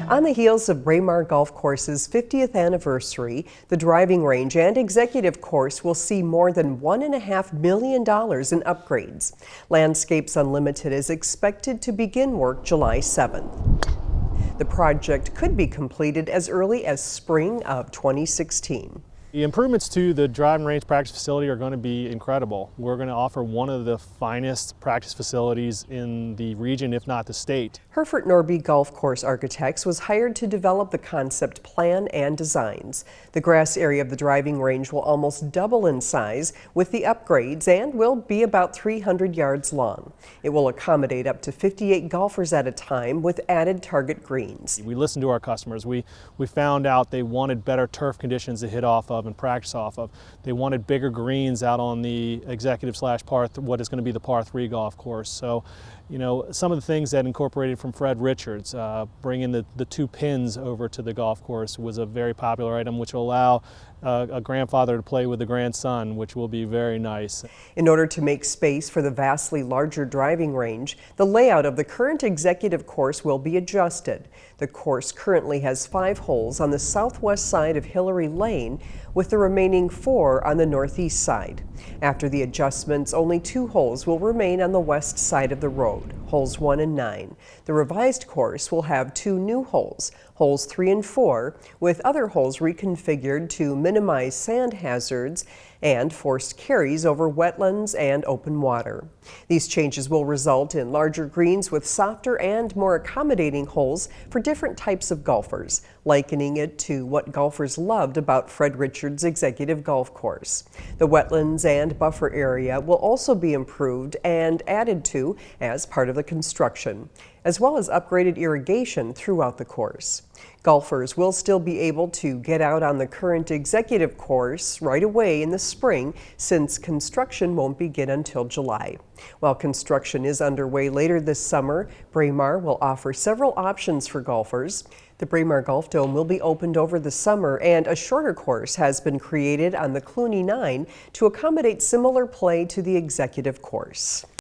On the heels of Braemar Golf Course's 50th anniversary, the driving range and executive course will see more than $1.5 million in upgrades. Landscapes Unlimited is expected to begin work July 7th. The project could be completed as early as spring of 2016. The improvements to the driving range practice facility are going to be incredible. We're going to offer one of the finest practice facilities in the region, if not the state. Herford Norby Golf Course Architects was hired to develop the concept plan and designs. The grass area of the driving range will almost double in size with the upgrades and will be about 300 yards long. It will accommodate up to 58 golfers at a time with added target greens. We listened to our customers. We found out they wanted better turf conditions to hit off of and practice off of. They wanted bigger greens out on the executive / what is going to be the par 3 golf course. So, you know, some of the things that incorporated from Fred Richards, bringing the 2 pins over to the golf course was a very popular item, which will allow a grandfather to play with the grandson, which will be very nice. In order to make space for the vastly larger driving range, the layout of the current executive course will be adjusted. The course currently has 5 holes on the southwest side of Hillary Lane, with the remaining 4 on the northeast side. After the adjustments, only 2 holes will remain on the west side of the road, holes 1 and 9. The revised course will have 2 new holes, holes 3 and 4, with other holes reconfigured to minimize sand hazards and forced carries over wetlands and open water. These changes will result in larger greens with softer and more accommodating holes for different types of golfers, likening it to what golfers loved about Fred Richards Executive Golf Course. The wetlands and buffer area will also be improved and added to as part of the construction, as well as upgraded irrigation throughout the course. Golfers will still be able to get out on the current executive course right away in the spring, since construction won't begin until July. While construction is underway later this summer, Braemar will offer several options for golfers. The Braemar Golf Dome will be opened over the summer, and a shorter course has been created on the Clooney 9 to accommodate similar play to the executive course.